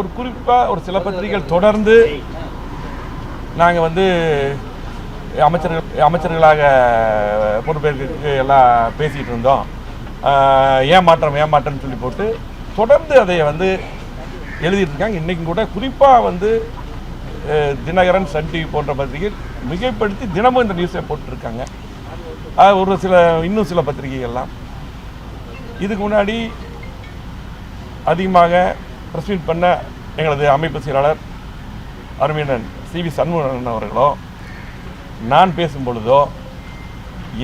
ஒரு குறிப்பாக ஒரு சில பத்திரிகைகள் தொடர்ந்து நாங்கள் வந்து அமைச்சர்களாக பொறுப்பேற்கிறதுக்கு எல்லாம் பேசிகிட்டு இருந்தோம். ஏமாற்றம்னு சொல்லி போட்டு தொடர்ந்து அதை வந்து எழுதிட்டு இருக்காங்க. இன்றைக்கும் கூட குறிப்பாக வந்து தினகரன், சன் டிவி போன்ற பத்திரிகைகள் மிகைப்படுத்தி தினமும் இந்த நியூஸை போட்டுருக்காங்க. ஒரு இன்னும் சில பத்திரிகைகள்லாம் இதுக்கு முன்னாடி அதிகமாக ப்ரெஸ் மீட் பண்ண எங்களது அமைப்பு செயலாளர் அருமையண்ணன் CV சண்முகன் அவர்களோ நான் பேசும் பொழுதோ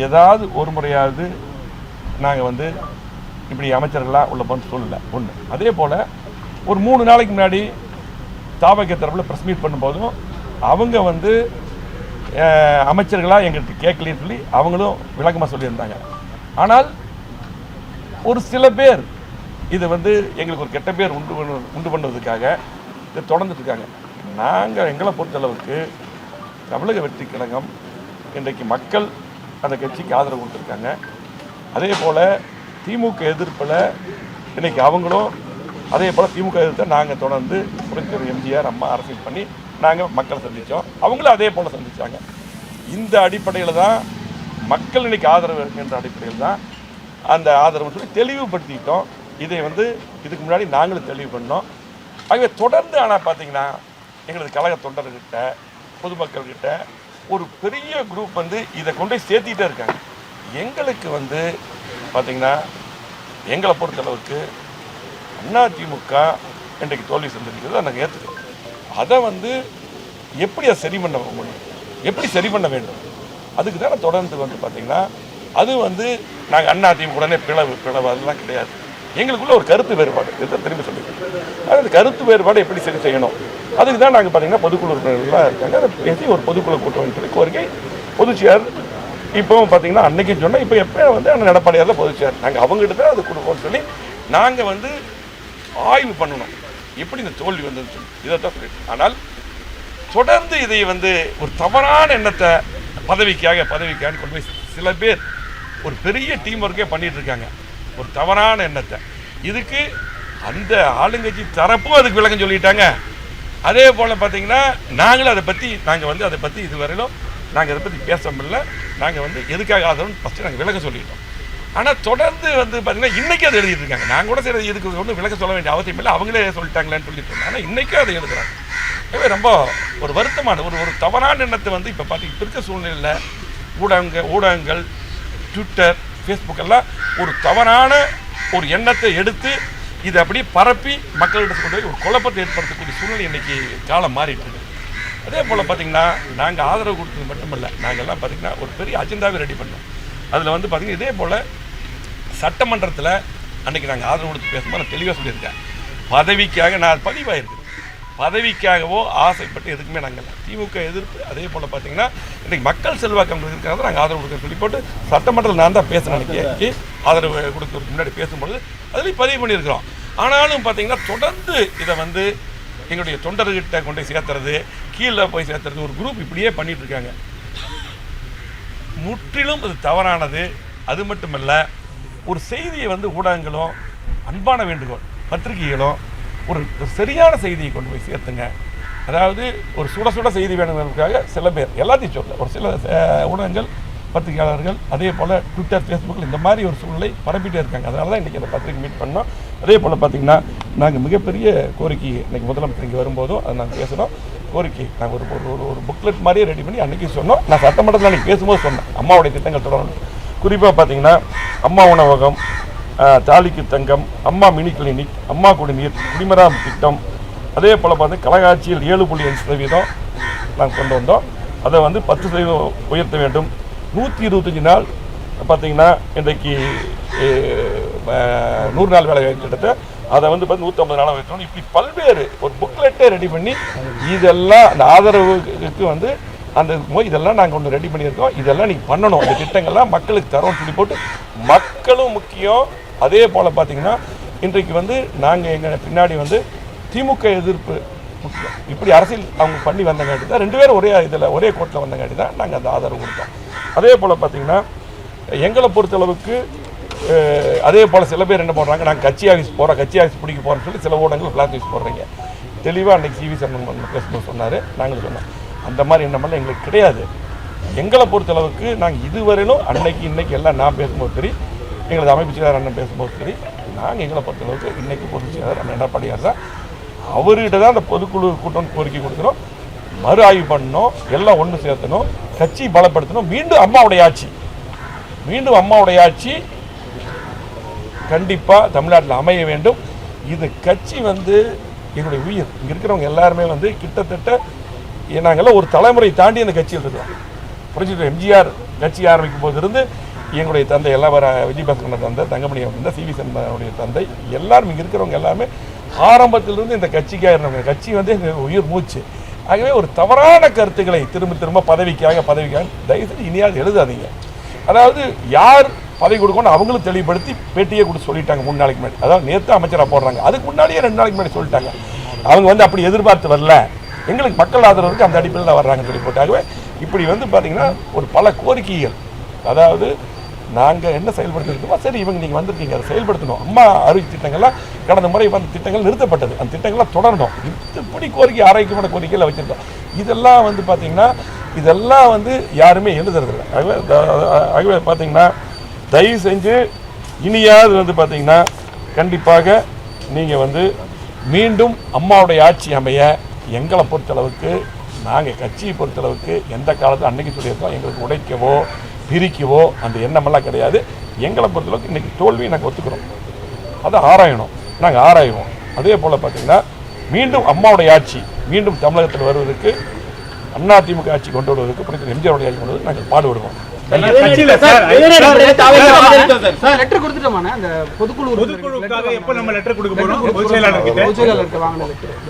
ஏதாவது ஒரு முறையாவது நாங்கள் வந்து இப்படி அமைச்சர்களாக உள்ள போன்னு சொல்லலை ஒன்று. அதே போல் ஒரு 3 நாளைக்கு முன்னாடி தாவக தரப்பில் ப்ரெஸ் மீட் பண்ணும்போதும் அவங்க வந்து அமைச்சர்களாக எங்களுக்கு கேட்கலன்னு சொல்லி அவங்களும் விளக்கமாக சொல்லியிருந்தாங்க. ஆனால் ஒரு சில பேர் இதை வந்து எங்களுக்கு ஒரு கெட்ட பேர் உண்டு பண்ணுறதுக்காக இதை தொடர்ந்துட்டு இருக்காங்க. நாங்கள் எங்களை பொறுத்தளவுக்கு தமிழக வெற்றி கழகம் இன்றைக்கு மக்கள் அந்த கட்சிக்கு ஆதரவு கொடுத்துருக்காங்க. அதே போல் திமுக எதிர்ப்பில் இன்றைக்கி அவங்களும் அதே போல் திமுக எதிர்த்தை நாங்கள் தொடர்ந்து புரட்சியாளர் எம்ஜிஆர் அம்மா அரசியல் பண்ணி நாங்கள் மக்களை சந்தித்தோம். அவங்களும் அதே போல் சந்தித்தாங்க. இந்த அடிப்படையில் தான் மக்கள் இன்றைக்கி ஆதரவு என்ற அடிப்படையில் தான் அந்த ஆதரவு சொல்லி தெளிவுபடுத்திக்கிட்டோம். இதை வந்து இதுக்கு முன்னாடி நாங்களும் தெளிவு பண்ணோம். ஆகவே தொடர்ந்து ஆனால் பார்த்திங்கன்னா எங்களது கழக தொண்டர்கிட்ட பொதுமக்கள்கிட்ட ஒரு பெரிய குரூப் வந்து இதை கொண்டு போய் சேர்த்திக்கிட்டே இருக்காங்க. எங்களுக்கு வந்து பார்த்திங்கன்னா எங்களை பொறுத்தளவுக்கு அதிமுக இன்றைக்கு தோல்வி சந்திக்கிறது நாங்கள் ஏற்றுக்கிறோம். அதை வந்து எப்படி அதை சரி பண்ண முடியும், எப்படி சரி பண்ண வேண்டும், அதுக்கு தானே தொடர்ந்து வந்து பார்த்திங்கன்னா அது வந்து நாங்கள் அதிமுக உடனே பிளவு அதெல்லாம் கிடையாது. எங்களுக்குள்ள ஒரு கருத்து வேறுபாடு இதை திரும்பி சொல்லியிருக்கோம். அந்த கருத்து வேறுபாடு எப்படி சரி செய்யணும் அதுக்கு தான் நாங்கள் பார்த்திங்கன்னா பொதுக்குழு உறுப்பினர்கள்லாம் இருக்காங்க. அதை பேசி ஒரு பொதுக்குழு கூட்டம்னு சொல்லி கோரிக்கை பொதுச்செயர் இப்போவும் பார்த்திங்கன்னா அன்றைக்கும் சொன்னால் இப்போ எப்போ வந்து அந்த எடப்பாடியார் தான் பொதுச்செயர் நாங்கள் அவங்ககிட்ட தான் அது கொடுப்போம்னு சொல்லி நாங்கள் வந்து ஆய்வு பண்ணணும் எப்படி இந்த தோல்வி வந்ததுன்னு சொல்லி இதைத்தான் சொல்லிட்டு. ஆனால் தொடர்ந்து இதை வந்து ஒரு தவறான எண்ணத்தை பதவிக்காக கொண்டு போய் சில பேர் ஒரு பெரிய டீம் ஒர்க்கே பண்ணிகிட்டு இருக்காங்க. ஒரு தவறான எண்ணத்தை இதுக்கு அந்த ஆளுங்கட்சி தரப்பும் அதுக்கு விளக்கம் சொல்லிட்டாங்க. அதே போல் பார்த்திங்கன்னா நாங்களும் அதை பற்றி இதுவரையிலும் நாங்கள் அதை பற்றி பேச முடியல. நாங்கள் வந்து எதுக்காக ஆதரவுன்னு ஃபஸ்ட்டு நாங்கள் விளக்க சொல்லிட்டோம். ஆனால் தொடர்ந்து வந்து பார்த்திங்கன்னா இன்றைக்கி அதை எழுதிட்டு இருக்காங்க. நாங்கள் கூட சரி இதுக்கு ஒன்றும் விளக்க சொல்ல வேண்டிய அவசியம் இல்லை, அவங்களே சொல்லிட்டாங்களேன்னு சொல்லிட்டு இருந்தோம். ஆனால் இன்றைக்கும் அதை எழுதுகிறாங்க. எனவே ரொம்ப ஒரு வருத்தமான ஒரு தவறான எண்ணத்தை வந்து இப்போ பார்த்திங்கன்னா இருக்க சூழ்நிலையில் ஊடகங்கள் ட்விட்டர், ஃபேஸ்புக் எல்லாம் ஒரு தவறான ஒரு எண்ணத்தை எடுத்து இதை அப்படியே பரப்பி மக்கள்கிட்ட கொண்டு போய் ஒரு குழப்பத்தை ஏற்படுத்தக்கூடிய சூழ்நிலை இன்றைக்கி காலம் மாறிட்டு இருக்கு. அதே போல் பார்த்திங்கன்னா நாங்கள் ஆதரவு கொடுத்தது மட்டுமல்ல, நாங்கள்லாம் பார்த்திங்கன்னா ஒரு பெரிய அஜெண்டாவே ரெடி பண்ணோம். அதில் வந்து பார்த்திங்கன்னா இதே போல் சட்டமன்றத்தில் அன்றைக்கி நாங்கள் ஆதரவு கொடுத்து பேசும்போது நான் தெளிவாக சொல்லியிருக்கேன். பதவிக்காக நான் பதிவாயிருக்கு, பதவிக்காகவோ ஆசைப்பட்டு எதுக்குமே நாங்கள் இல்லை. திமுக எதிர்ப்பு அதே போல் பார்த்திங்கன்னா இன்றைக்கி மக்கள் செல்வாக்கம் இருக்கிறத நாங்கள் ஆதரவு கொடுக்க சொல்லி போட்டு சட்டமன்றத்தில் நான் தான் பேசினேன். அன்றைக்கி ஆதரவு கொடுக்கறதுக்கு முன்னாடி பேசும்பொழுது அதுலேயும் பதிவு பண்ணியிருக்கிறோம். ஆனாலும் பார்த்திங்கன்னா தொடர்ந்து இதை வந்து எங்களுடைய தொண்டர்கிட்ட கொண்டு போய் சேர்த்துறது, கீழே போய் சேர்த்துறது ஒரு குரூப் இப்படியே பண்ணிகிட்ருக்காங்க. முற்றிலும் அது தவறானது. அது மட்டுமல்ல, ஒரு செய்தியை வந்து ஊடகங்களும் அன்பான வேண்டுகோள் பத்திரிகைகளும் ஒரு சரியான செய்தியை கொண்டு போய் சேர்த்துங்க. அதாவது ஒரு சுட செய்தி வேணுங்கிறதுக்காக சில பேர் எல்லாத்தையும் சொல்ல ஒரு சில ஊடகங்கள் பத்திரிகையாளர்கள் அதே போல் ட்விட்டர், ஃபேஸ்புக்கில் இந்த மாதிரி ஒரு சூழ்நிலை பரப்பிட்டே இருக்காங்க. அதனால தான் இன்றைக்கி அந்த பத்திரிகை மீட் பண்ணோம். அதே போல் பார்த்திங்கன்னா நாங்கள் மிகப்பெரிய கோரிக்கை இன்றைக்கி முதலமைச்சர் இங்கே வரும்போதும் அதை நாங்கள் பேசுகிறோம். கோரிக்கை நாங்கள் ஒரு புக்லெட் மாதிரியே ரெடி பண்ணி அன்றைக்கி சொன்னோம். நான் சட்டமன்றத்தில் அன்றைக்கி பேசும்போது சொன்னேன் அம்மாவுடைய திட்டங்கள் தொடரணும். குறிப்பாக பார்த்திங்கன்னா அம்மா உணவகம், தாலிக்கு தங்கம், அம்மா மினி கிளினிக், அம்மா குடிநீர், குடிமராமத்து திட்டம், அதே போல் பார்த்து கலகாட்சியில் 7.5% நாங்கள் கொண்டு வந்தோம். அதை வந்து 10% உயர்த்த வேண்டும். 125 நாள் பார்த்திங்கன்னா இன்றைக்கு 100 நாள் வேலை திட்டத்தை அதை வந்து 150 நாளாக வைக்கணும். இப்படி பல்வேறு ஒரு புக்லெட்டே ரெடி பண்ணி இதெல்லாம் அந்த ஆதரவுக்கு வந்து அந்த இதெல்லாம் நாங்கள் ஒன்று ரெடி பண்ணியிருக்கோம். இதெல்லாம் நீங்கள் பண்ணணும், அந்த திட்டங்கள்லாம் மக்களுக்கு தரோன்னு சொல்லி போட்டு மக்களும் முக்கியம். அதே போல் பார்த்திங்கன்னா இன்றைக்கு வந்து நாங்கள் எங்கள் பின்னாடி வந்து திமுக எதிர்ப்பு முக்கியம். இப்படி அரசியல் அவங்க பண்ணி வந்தங்காட்டி தான் 2 பேரும் ஒரே கோட்டில் வந்தங்காட்டி தான் நாங்கள் அந்த ஆதரவு கொடுத்தோம். அதே போல் பார்த்திங்கன்னா எங்களை பொறுத்தளவுக்கு அதே போல் சில பேர் என்ன பண்ணுறாங்க, நாங்கள் கட்சி ஆஃபீஸ் போகிறோம், கட்சி ஆஃபீஸ் பிடிக்க போகிறோம்னு சொல்லி சில ஊடகங்கள் ஃப்ளாக் நியூஸ் போடுறீங்க. தெளிவாக அன்றைக்கி சிவி சண்முகம் பேசும்போது சொன்னார், நாங்கள் சொன்னோம் அந்த மாதிரி எண்ணமெல்லாம் எங்களுக்கு கிடையாது. எங்களை பொறுத்தளவுக்கு நாங்கள் இதுவரையிலும் அன்னைக்கு இன்னைக்கு எல்லாம் நான் பேசும்போது சரி, எங்களது அமைப்பு செயலாளர் அண்ணன் பேசும்போது சரி, நாங்கள் எங்களை பொறுத்தளவுக்கு இன்றைக்கி பொதுச் செயலாளர் அண்ணன் எடப்பாடியார் தான். அவர்கிட்ட தான் அந்த பொதுக்குழு கூட்டம் கோரிக்கை கொடுக்குறோம், மறு ஆய்வு பண்ணணும், எல்லாம் ஒன்று சேர்த்தணும், கட்சி பலப்படுத்தணும், மீண்டும் அம்மாவுடைய ஆட்சி கண்டிப்பாக தமிழ்நாட்டில் அமைய வேண்டும். இது கட்சி வந்து எங்களுடைய உயிர். இங்கே இருக்கிறவங்க எல்லாருமே வந்து கிட்டத்தட்ட நாங்கள்லாம் ஒரு தலைமுறை தாண்டி அந்த கட்சியில் இருக்கிறோம். புரிஞ்சுட்டு எம்ஜிஆர் கட்சி ஆரம்பிக்கும் போது இருந்து எங்களுடைய தந்தை எல்லாம் வர விஜயபாஸ்கரன் தந்தை, தங்கமணி தந்தை, சிவி சண்முகனுடைய தந்தை, எல்லாரும் இங்கே இருக்கிறவங்க எல்லாமே ஆரம்பத்திலிருந்து இந்த கட்சிக்காக இருந்தவங்க. கட்சி வந்து எங்கள் உயிர் மூச்சு. ஆகவே ஒரு தவறான கருத்துக்களை திரும்ப பதவிக்காக தயவுசெய்து இனியாவது எழுதாதீங்க. அதாவது யார் பதவி கொடுக்கணும் அவங்களும் தெளிவுபடுத்தி பேட்டியே கூட சொல்லிட்டாங்க 3 நாளைக்கு முன்னாடி. அதாவது நேற்று அமைச்சராக போடுறாங்க, அதுக்கு முன்னாடியே 2 நாளைக்கு முன்னாடி சொல்லிட்டாங்க. அவங்க வந்து அப்படி எதிர்பார்த்து வரல, எங்களுக்கு மக்கள் ஆதரவு இருக்குது, அந்த அடிப்படையில் தான் வர்றாங்கன்னு சொல்லி போட்டாகவே இப்படி வந்து பார்த்திங்கன்னா ஒரு பல கோரிக்கைகள். அதாவது நாங்கள் என்ன செயல்படுத்திருக்கோமோ சரி, இவங்க நீங்கள் வந்திருக்கீங்க அதை செயல்படுத்தணும். அம்மா அறிவித்த திட்டங்கள்லாம் கடந்த முறை வந்து திட்டங்கள் நிறுத்தப்பட்டது, அந்த திட்டங்கள்லாம் தொடரணும். இப்படி கோரிக்கை ஆரோக்கியமான கோரிக்கையில் வச்சுருக்கோம். இதெல்லாம் வந்து பார்த்திங்கன்னா இதெல்லாம் வந்து யாருமே எழுதுறதில்லை. ஆகவே பார்த்திங்கன்னா தயவு செஞ்சு இனியாவது வந்து பார்த்திங்கன்னா கண்டிப்பாக நீங்கள் வந்து மீண்டும் அம்மாவுடைய ஆட்சி அமைய எங்களை பொறுத்தளவுக்கு, நாங்கள் கட்சியை பொறுத்தளவுக்கு எந்த காலத்தில் அன்றைக்கி சொல்லியிருக்கோம், எங்களுக்கு உடைக்கவோ பிரிக்கவோ அந்த எண்ணமெல்லாம் கிடையாது. எங்களை பொறுத்தளவுக்கு இன்றைக்கி தோல்வியை நாங்கள் ஒத்துக்கிறோம், அதை ஆராயணும், நாங்கள் ஆராய்வோம். அதே போல் பார்த்திங்கன்னா மீண்டும் அம்மாவுடைய ஆட்சி மீண்டும் தமிழகத்தில் வருவதற்கு, அதிமுக ஆட்சி கொண்டு வருவதற்கு, புரிந்து எம்ஜிஆருடைய ஆட்சி கொண்டு வருவதற்கு நாங்கள் பாடுபடுவோம். பொதுக்குழுக்காக எப்ப நம்ம லெட்டர் கொடுக்க போறோம்?